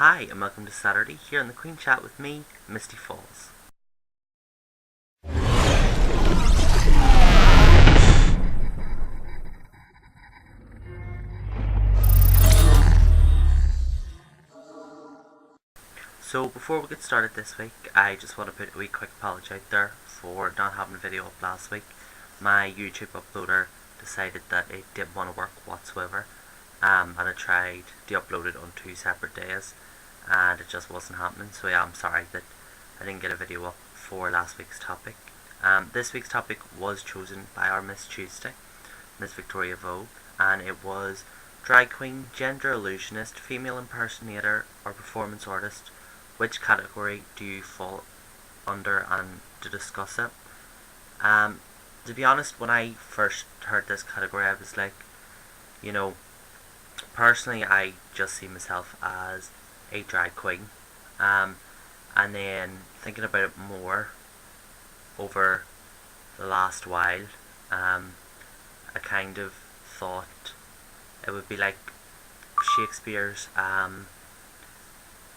Hi, and welcome to Saturday here on the Queen Chat with me, Misty Falls. So before we get started this week, I just want to put a wee quick apology out there for not having a video up last week. My YouTube uploader decided that it didn't want to work whatsoever, and I tried to upload it on 2 separate days, and it just wasn't happening. So yeah, I'm sorry that I didn't get a video up for last week's topic. This week's topic was chosen by our Miss Tuesday, Miss Victoria Vogue, and it was drag queen, gender illusionist, female impersonator, or performance artist. Which category do you fall under? And to discuss it. To be honest, when I first heard this category, I was like, you know, personally, I just see myself as a drag queen. And then thinking about it more over the last while, I kind of thought it would be like Shakespeare's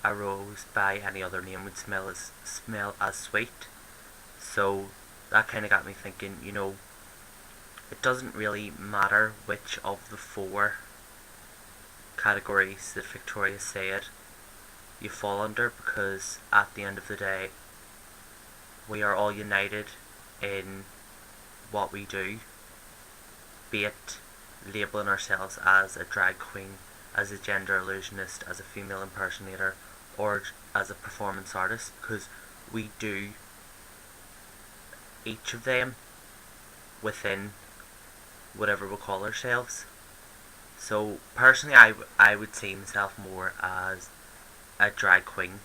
a rose by any other name would smell as sweet. So that kind of got me thinking, it doesn't really matter which of the four categories that Victoria said you fall under, because at the end of the day, we are all united in what we do, be it labeling ourselves as a drag queen, as a gender illusionist, as a female impersonator, or as a performance artist, because we do each of them within whatever we call ourselves. So personally, I would see myself more as a drag queen,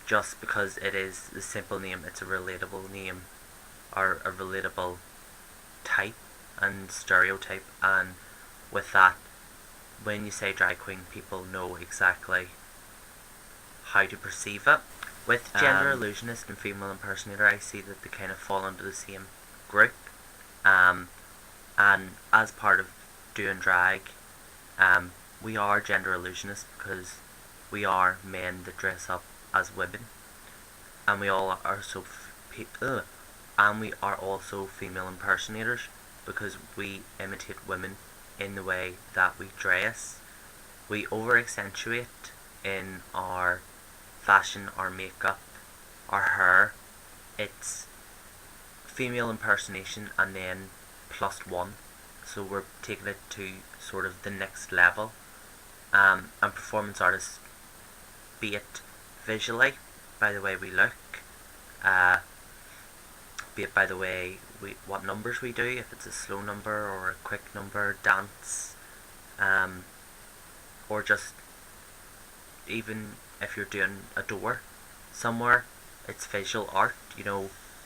just because it is the simple name. It's a relatable name, or a relatable type and stereotype, and with that, when you say drag queen, people know exactly how to perceive it. With gender illusionist and female impersonator, I see that they kind of fall under the same group, and as part of doing drag, we are gender illusionists because we are men that dress up as women, and we all are and we are also female impersonators because we imitate women in the way that we dress. We over accentuate in our fashion, our makeup, our hair. It's female impersonation and then +1. So we're taking it to sort of the next level. And performance artists, be it visually, by the way we look, be it by the way what numbers we do, if it's a slow number or a quick number, dance, or just even if you're doing a door somewhere, it's visual art,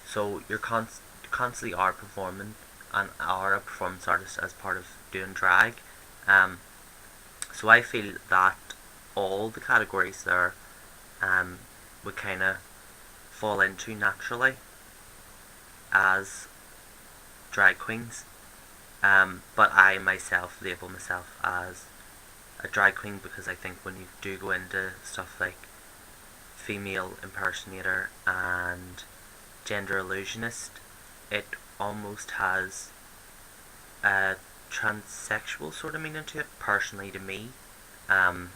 so you're constantly are performing and are a performance artist as part of doing drag. So I feel that all the categories there would kind of fall into naturally as drag queens, but I myself label myself as a drag queen because I think when you do go into stuff like female impersonator and gender illusionist, it almost has a transsexual sort of meaning to it, personally to me, and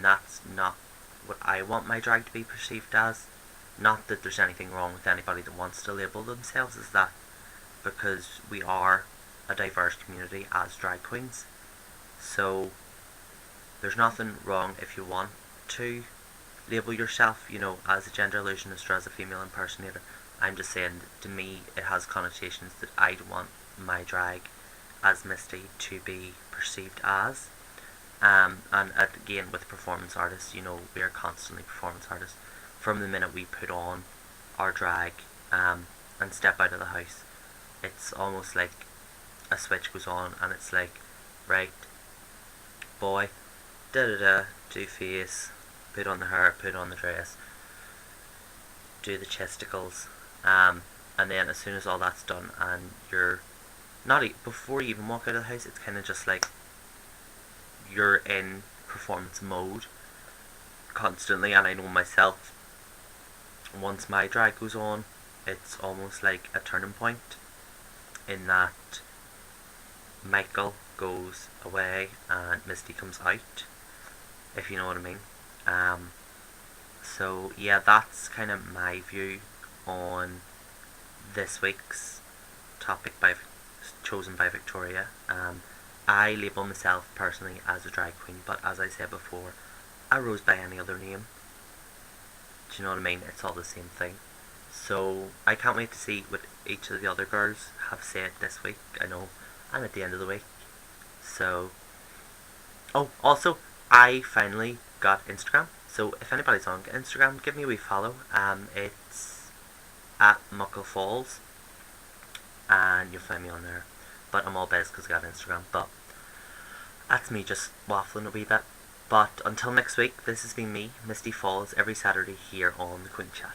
that's not what I want my drag to be perceived as. Not that there's anything wrong with anybody that wants to label themselves as that, because we are a diverse community as drag queens. So there's nothing wrong if you want to label yourself, as a gender illusionist or as a female impersonator. I'm just saying that to me it has connotations that I don't want my drag as Misty to be perceived as. And again, with performance artists, we are constantly performance artists. From the minute we put on our drag and step out of the house, it's almost like a switch goes on and it's like, right, boy, do face, put on the hair, put on the dress, do the chesticles, and then as soon as all that's done and you're not before you even walk out of the house, it's kind of just like you're in performance mode constantly, and I know myself, once my drag goes on, it's almost like a turning point in that Michael goes away and Misty comes out, if you know what I mean. Um, so yeah, that's kind of my view on this week's topic chosen by Victoria. I label myself personally as a drag queen, but as I said before, I rose by any other name. Do you know what I mean? It's all the same thing. So I can't wait to see what each of the other girls have said this week. I know I'm at the end of the week. So, oh, also, I finally got Instagram. So if anybody's on Instagram, give me a wee follow. It's at Misty Falls, and you'll find me on there. But I'm all biz because I got Instagram. But that's me just waffling a wee bit. But until next week, this has been me, Misty Falls, every Saturday here on the Queen Chat.